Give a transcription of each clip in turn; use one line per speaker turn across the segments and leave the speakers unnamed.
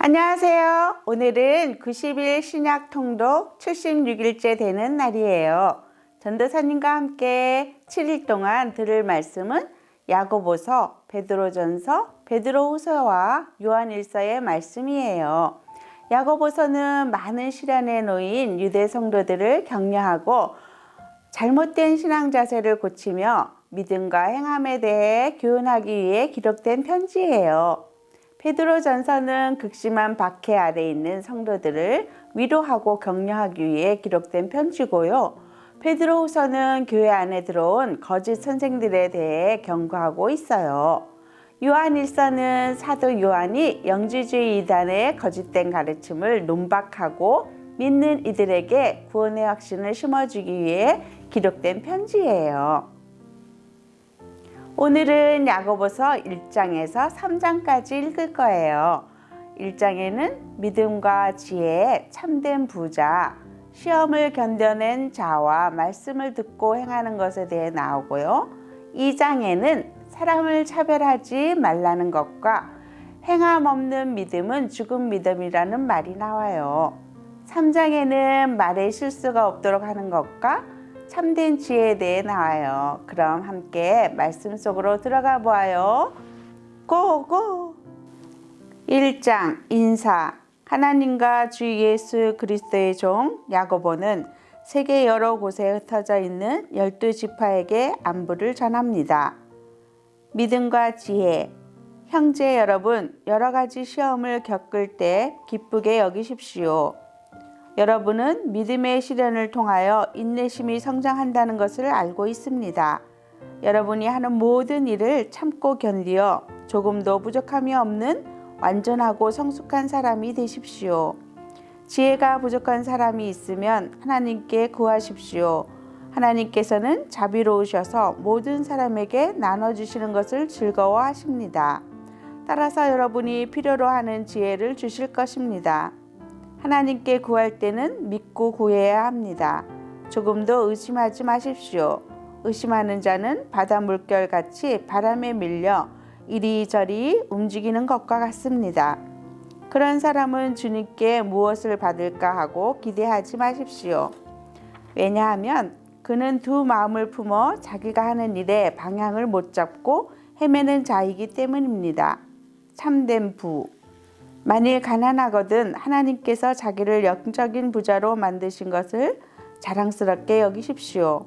안녕하세요. 오늘은 90일 신약 통독 76일째 되는 날이에요. 전도사님과 함께 7일 동안 들을 말씀은 야고보서, 베드로전서, 베드로후서와 요한일서의 말씀이에요. 야고보서는 많은 시련에 놓인 유대 성도들을 격려하고 잘못된 신앙 자세를 고치며 믿음과 행함에 대해 교훈하기 위해 기록된 편지예요. 베드로전서는 극심한 박해 아래 있는 성도들을 위로하고 격려하기 위해 기록된 편지고요. 베드로후서는 교회 안에 들어온 거짓 선생들에 대해 경고하고 있어요. 요한일서는 사도 요한이 영지주의 이단의 거짓된 가르침을 논박하고 믿는 이들에게 구원의 확신을 심어주기 위해 기록된 편지예요. 오늘은 야고보서 1장에서 3장까지 읽을 거예요. 1장에는 믿음과 지혜, 참된 부자, 시험을 견뎌낸 자와 말씀을 듣고 행하는 것에 대해 나오고요. 2장에는 사람을 차별하지 말라는 것과 행함 없는 믿음은 죽은 믿음이라는 말이 나와요. 3장에는 말에 실수가 없도록 하는 것과 참된 지혜에 대해 나와요. 그럼 함께 말씀 속으로 들어가 보아요. 고고! 1장 인사. 하나님과 주 예수 그리스도의 종 야고보는 세계 여러 곳에 흩어져 있는 12지파에게 안부를 전합니다. 믿음과 지혜. 형제 여러분, 여러 가지 시험을 겪을 때 기쁘게 여기십시오. 여러분은 믿음의 시련을 통하여 인내심이 성장한다는 것을 알고 있습니다. 여러분이 하는 모든 일을 참고 견디어 조금도 부족함이 없는 완전하고 성숙한 사람이 되십시오. 지혜가 부족한 사람이 있으면 하나님께 구하십시오. 하나님께서는 자비로우셔서 모든 사람에게 나눠주시는 것을 즐거워하십니다. 따라서 여러분이 필요로 하는 지혜를 주실 것입니다. 하나님께 구할 때는 믿고 구해야 합니다. 조금도 의심하지 마십시오. 의심하는 자는 바다 물결같이 바람에 밀려 이리저리 움직이는 것과 같습니다. 그런 사람은 주님께 무엇을 받을까 하고 기대하지 마십시오. 왜냐하면 그는 두 마음을 품어 자기가 하는 일에 방향을 못 잡고 헤매는 자이기 때문입니다. 참된 부. 만일 가난하거든 하나님께서 자기를 영적인 부자로 만드신 것을 자랑스럽게 여기십시오.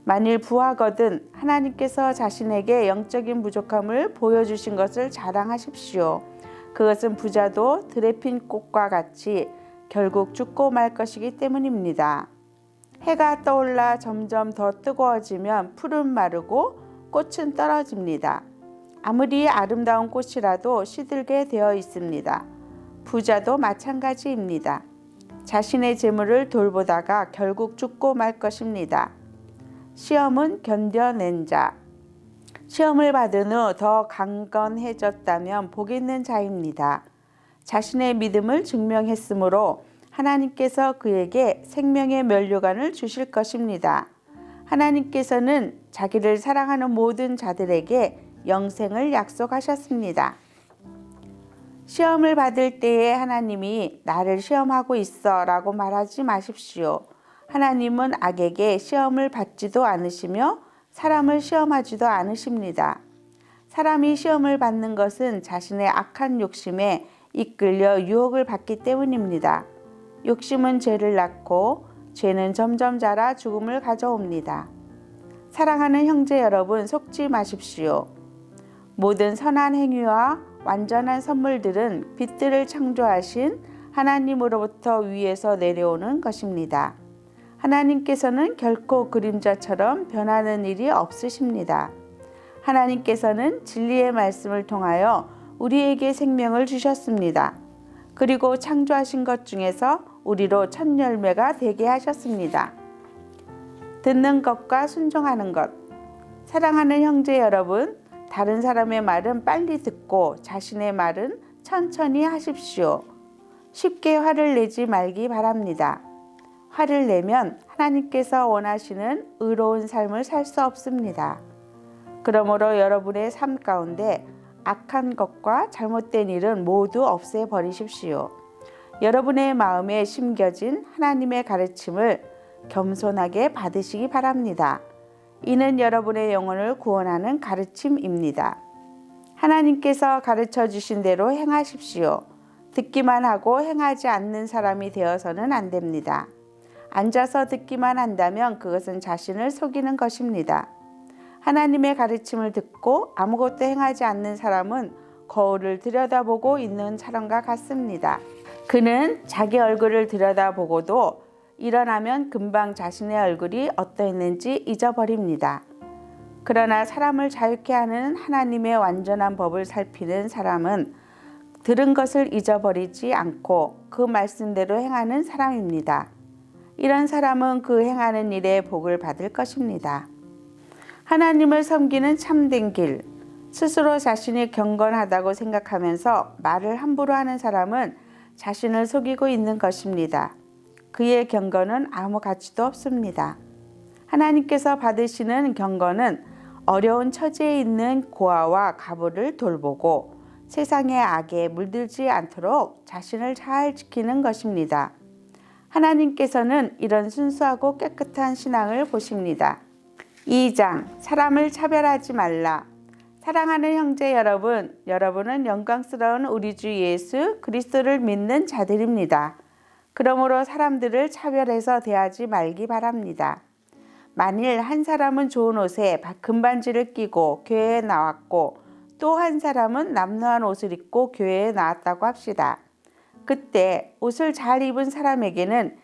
만일 부하거든 하나님께서 자신에게 영적인 부족함을 보여주신 것을 자랑하십시오. 그것은 부자도 들에 핀 꽃과 같이 결국 죽고 말 것이기 때문입니다. 해가 떠올라 점점 더 뜨거워지면 풀은 마르고 꽃은 떨어집니다. 아무리 아름다운 꽃이라도 시들게 되어 있습니다. 부자도 마찬가지입니다. 자신의 재물을 돌보다가 결국 죽고 말 것입니다. 시험은 견뎌낸 자. 시험을 받은 후 더 강건해졌다면 복 있는 자입니다. 자신의 믿음을 증명했으므로 하나님께서 그에게 생명의 면류관을 주실 것입니다. 하나님께서는 자기를 사랑하는 모든 자들에게 영생을 약속하셨습니다. 시험을 받을 때에 하나님이 나를 시험하고 있어 라고 말하지 마십시오. 하나님은 악에게 시험을 받지도 않으시며 사람을 시험하지도 않으십니다. 사람이 시험을 받는 것은 자신의 악한 욕심에 이끌려 유혹을 받기 때문입니다. 욕심은 죄를 낳고 죄는 점점 자라 죽음을 가져옵니다. 사랑하는 형제 여러분, 속지 마십시오. 모든 선한 행위와 완전한 선물들은 빛들을 창조하신 하나님으로부터 위에서 내려오는 것입니다. 하나님께서는 결코 그림자처럼 변하는 일이 없으십니다. 하나님께서는 진리의 말씀을 통하여 우리에게 생명을 주셨습니다. 그리고 창조하신 것 중에서 우리로 첫 열매가 되게 하셨습니다. 듣는 것과 순종하는 것. 사랑하는 형제 여러분, 다른 사람의 말은 빨리 듣고 자신의 말은 천천히 하십시오. 쉽게 화를 내지 말기 바랍니다. 화를 내면 하나님께서 원하시는 의로운 삶을 살 수 없습니다. 그러므로 여러분의 삶 가운데 악한 것과 잘못된 일은 모두 없애버리십시오. 여러분의 마음에 심겨진 하나님의 가르침을 겸손하게 받으시기 바랍니다. 이는 여러분의 영혼을 구원하는 가르침입니다. 하나님께서 가르쳐 주신 대로 행하십시오. 듣기만 하고 행하지 않는 사람이 되어서는 안 됩니다. 앉아서 듣기만 한다면 그것은 자신을 속이는 것입니다. 하나님의 가르침을 듣고 아무것도 행하지 않는 사람은 거울을 들여다보고 있는 사람과 같습니다. 그는 자기 얼굴을 들여다보고도 일어나면 금방 자신의 얼굴이 어떠했는지 잊어버립니다. 그러나 사람을 자유케 하는 하나님의 완전한 법을 살피는 사람은 들은 것을 잊어버리지 않고 그 말씀대로 행하는 사람입니다. 이런 사람은 그 행하는 일에 복을 받을 것입니다. 하나님을 섬기는 참된 길, 스스로 자신이 경건하다고 생각하면서 말을 함부로 하는 사람은 자신을 속이고 있는 것입니다. 그의 경건은 아무 가치도 없습니다. 하나님께서 받으시는 경건은 어려운 처지에 있는 고아와 과부를 돌보고 세상의 악에 물들지 않도록 자신을 잘 지키는 것입니다. 하나님께서는 이런 순수하고 깨끗한 신앙을 보십니다. 2장, 사람을 차별하지 말라. 사랑하는 형제 여러분, 여러분은 영광스러운 우리 주 예수 그리스도를 믿는 자들입니다. 그러므로 사람들을 차별해서 대하지 말기 바랍니다. 만일 한 사람은 좋은 옷에 금반지를 끼고 교회에 나왔고 또 한 사람은 남루한 옷을 입고 교회에 나왔다고 합시다. 그때 옷을 잘 입은 사람에게는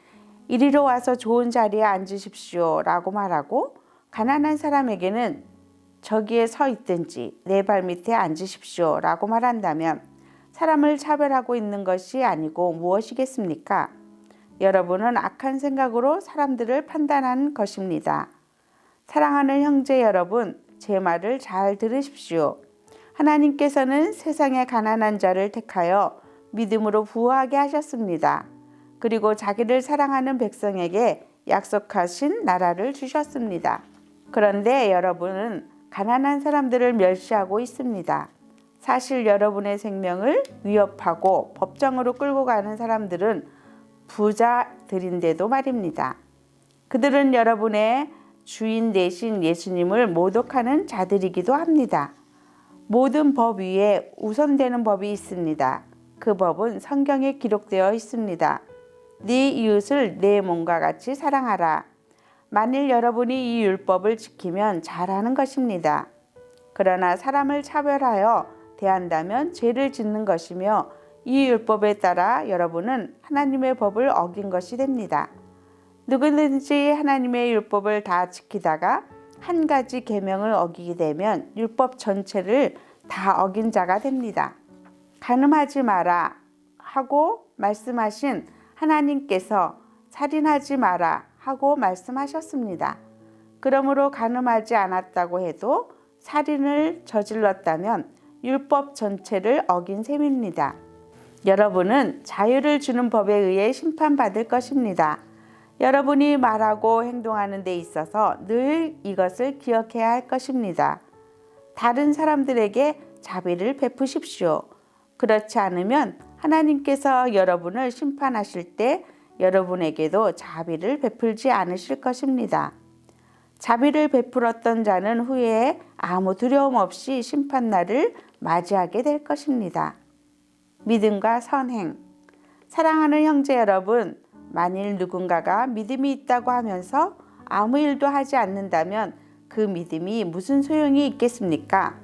이리로 와서 좋은 자리에 앉으십시오 라고 말하고 가난한 사람에게는 저기에 서 있든지 내 발 밑에 앉으십시오 라고 말한다면 사람을 차별하고 있는 것이 아니고 무엇이겠습니까? 여러분은 악한 생각으로 사람들을 판단하는 것입니다. 사랑하는 형제 여러분, 제 말을 잘 들으십시오. 하나님께서는 세상의 가난한 자를 택하여 믿음으로 부하게 하셨습니다. 그리고 자기를 사랑하는 백성에게 약속하신 나라를 주셨습니다. 그런데 여러분은 가난한 사람들을 멸시하고 있습니다. 사실 여러분의 생명을 위협하고 법정으로 끌고 가는 사람들은 부자들인데도 말입니다. 그들은 여러분의 주인 되신 예수님을 모독하는 자들이기도 합니다. 모든 법 위에 우선되는 법이 있습니다. 그 법은 성경에 기록되어 있습니다. 네 이웃을 내 몸과 같이 사랑하라. 만일 여러분이 이 율법을 지키면 잘하는 것입니다. 그러나 사람을 차별하여 대한다면 죄를 짓는 것이며 이 율법에 따라 여러분은 하나님의 법을 어긴 것이 됩니다. 누구든지 하나님의 율법을 다 지키다가 한 가지 계명을 어기게 되면 율법 전체를 다 어긴 자가 됩니다. 간음하지 마라 하고 말씀하신 하나님께서 살인하지 마라 하고 말씀하셨습니다. 그러므로 간음하지 않았다고 해도 살인을 저질렀다면 율법 전체를 어긴 셈입니다. 여러분은 자유를 주는 법에 의해 심판받을 것입니다. 여러분이 말하고 행동하는 데 있어서 늘 이것을 기억해야 할 것입니다. 다른 사람들에게 자비를 베푸십시오. 그렇지 않으면 하나님께서 여러분을 심판하실 때 여러분에게도 자비를 베풀지 않으실 것입니다. 자비를 베풀었던 자는 후에 아무 두려움 없이 심판날을 맞이하게 될 것입니다. 믿음과 선행. 사랑하는 형제 여러분, 만일 누군가가 믿음이 있다고 하면서 아무 일도 하지 않는다면 그 믿음이 무슨 소용이 있겠습니까?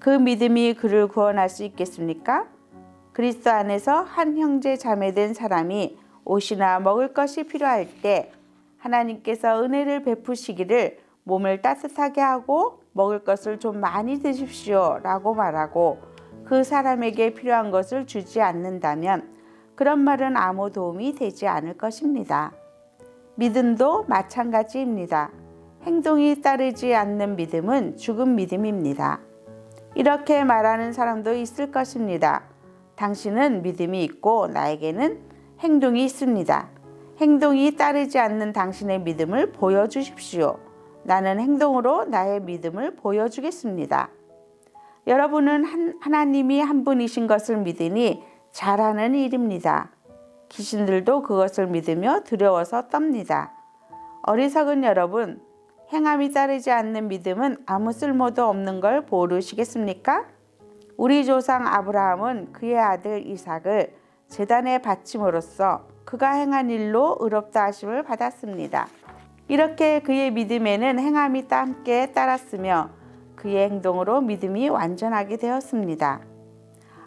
그 믿음이 그를 구원할 수 있겠습니까? 그리스도 안에서 한 형제 자매된 사람이 옷이나 먹을 것이 필요할 때 하나님께서 은혜를 베푸시기를 몸을 따뜻하게 하고 먹을 것을 좀 많이 드십시오 라고 말하고 그 사람에게 필요한 것을 주지 않는다면 그런 말은 아무 도움이 되지 않을 것입니다. 믿음도 마찬가지입니다. 행동이 따르지 않는 믿음은 죽은 믿음입니다. 이렇게 말하는 사람도 있을 것입니다. 당신은 믿음이 있고 나에게는 행동이 있습니다. 행동이 따르지 않는 당신의 믿음을 보여주십시오. 나는 행동으로 나의 믿음을 보여주겠습니다. 여러분은 하나님이 한 분이신 것을 믿으니 잘하는 일입니다. 귀신들도 그것을 믿으며 두려워서 떱니다. 어리석은 여러분, 행함이 따르지 않는 믿음은 아무 쓸모도 없는 걸 모르시겠습니까? 우리 조상 아브라함은 그의 아들 이삭을 제단에 바침으로써 그가 행한 일로 의롭다 하심을 받았습니다. 이렇게 그의 믿음에는 행함이 함께 따랐으며 그의 행동으로 믿음이 완전하게 되었습니다.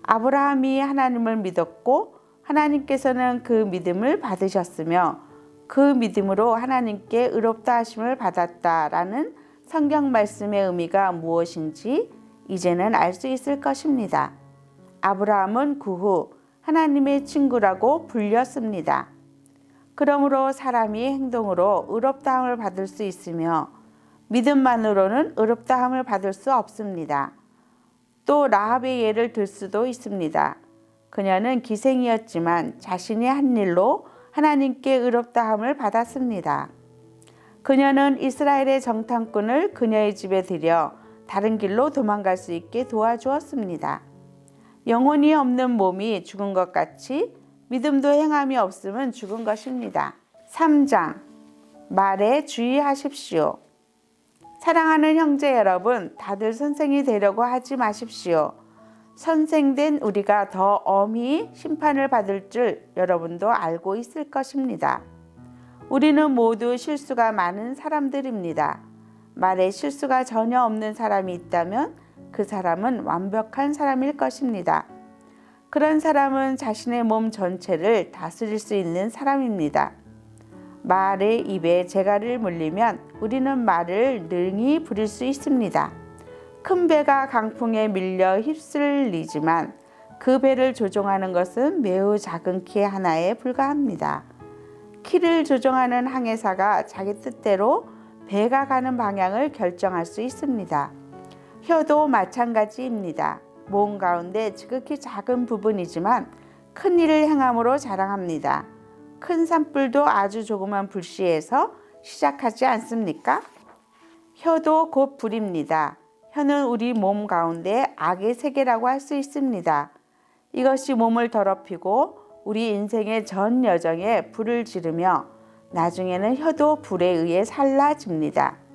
아브라함이 하나님을 믿었고 하나님께서는 그 믿음을 받으셨으며 그 믿음으로 하나님께 의롭다 하심을 받았다라는 성경 말씀의 의미가 무엇인지 이제는 알 수 있을 것입니다. 아브라함은 그 후 하나님의 친구라고 불렸습니다. 그러므로 사람이 행동으로 의롭다함을 받을 수 있으며 믿음만으로는 의롭다함을 받을 수 없습니다. 또 라합의 예를 들 수도 있습니다. 그녀는 기생이었지만 자신이 한 일로 하나님께 의롭다함을 받았습니다. 그녀는 이스라엘의 정탐꾼을 그녀의 집에 들여 다른 길로 도망갈 수 있게 도와주었습니다. 영혼이 없는 몸이 죽은 것 같이 믿음도 행함이 없음은 죽은 것입니다. 3장 말에 주의하십시오. 사랑하는 형제 여러분, 다들 선생이 되려고 하지 마십시오. 선생된 우리가 더 엄히 심판을 받을 줄 여러분도 알고 있을 것입니다. 우리는 모두 실수가 많은 사람들입니다. 말에 실수가 전혀 없는 사람이 있다면 그 사람은 완벽한 사람일 것입니다. 그런 사람은 자신의 몸 전체를 다스릴 수 있는 사람입니다. 말의 입에 재갈을 물리면 우리는 말을 능히 부릴 수 있습니다. 큰 배가 강풍에 밀려 휩쓸리지만 그 배를 조종하는 것은 매우 작은 키 하나에 불과합니다. 키를 조종하는 항해사가 자기 뜻대로 배가 가는 방향을 결정할 수 있습니다. 혀도 마찬가지입니다. 몸 가운데 지극히 작은 부분이지만 큰 일을 행함으로 자랑합니다. 큰 산불도 아주 조그만 불씨에서 시작하지 않습니까? 혀도 곧 불입니다. 혀는 우리 몸 가운데 악의 세계라고 할 수 있습니다. 이것이 몸을 더럽히고 우리 인생의 전 여정에 불을 지르며 나중에는 혀도 불에 의해 살라집니다.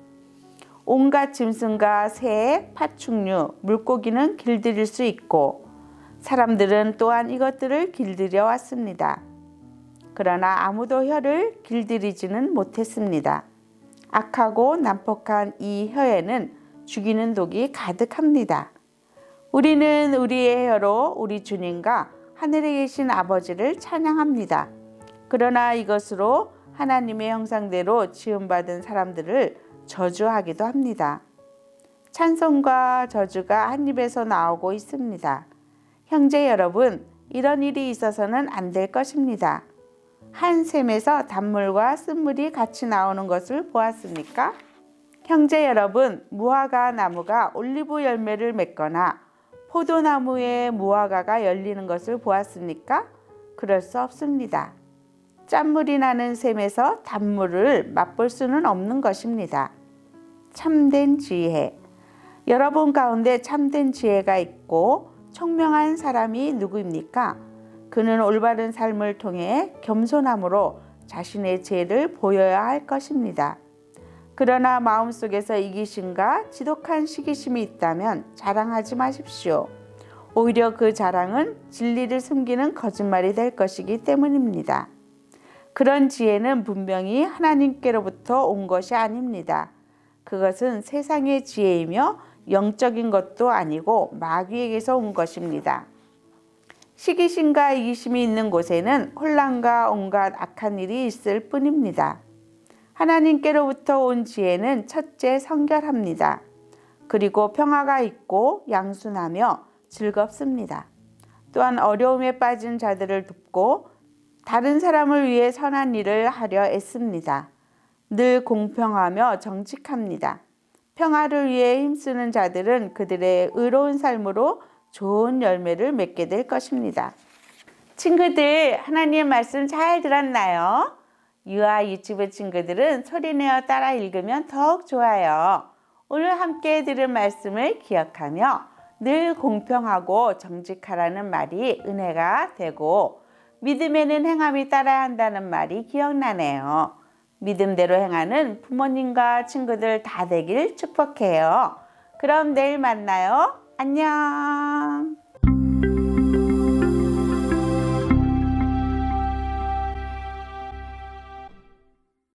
온갖 짐승과 새, 파충류, 물고기는 길들일 수 있고 사람들은 또한 이것들을 길들여 왔습니다. 그러나 아무도 혀를 길들이지는 못했습니다. 악하고 난폭한 이 혀에는 죽이는 독이 가득합니다. 우리는 우리의 혀로 우리 주님과 하늘에 계신 아버지를 찬양합니다. 그러나 이것으로 하나님의 형상대로 지음받은 사람들을 저주하기도 합니다. 찬송과 저주가 한 입에서 나오고 있습니다. 형제 여러분, 이런 일이 있어서는 안 될 것입니다. 한 샘에서 단물과 쓴물이 같이 나오는 것을 보았습니까? 형제 여러분, 무화과 나무가 올리브 열매를 맺거나 포도나무에 무화과가 열리는 것을 보았습니까? 그럴 수 없습니다. 짠물이 나는 샘에서 단물을 맛볼 수는 없는 것입니다. 참된 지혜. 여러분 가운데 참된 지혜가 있고 총명한 사람이 누구입니까? 그는 올바른 삶을 통해 겸손함으로 자신의 죄를 보여야 할 것입니다. 그러나 마음속에서 이기심과 지독한 시기심이 있다면 자랑하지 마십시오. 오히려 그 자랑은 진리를 숨기는 거짓말이 될 것이기 때문입니다. 그런 지혜는 분명히 하나님께로부터 온 것이 아닙니다. 그것은 세상의 지혜이며 영적인 것도 아니고 마귀에게서 온 것입니다. 시기심과 이기심이 있는 곳에는 혼란과 온갖 악한 일이 있을 뿐입니다. 하나님께로부터 온 지혜는 첫째 성결합니다. 그리고 평화가 있고 양순하며 즐겁습니다. 또한 어려움에 빠진 자들을 돕고 다른 사람을 위해 선한 일을 하려 애씁니다. 늘 공평하며 정직합니다. 평화를 위해 힘쓰는 자들은 그들의 의로운 삶으로 좋은 열매를 맺게 될 것입니다. 친구들, 하나님의 말씀 잘 들었나요? 유아 유치부 친구들은 소리내어 따라 읽으면 더욱 좋아요. 오늘 함께 들은 말씀을 기억하며 늘 공평하고 정직하라는 말이 은혜가 되고 믿음에는 행함이 따라야 한다는 말이 기억나네요. 믿음대로 행하는 부모님과 친구들 다 되길 축복해요. 그럼 내일 만나요. 안녕.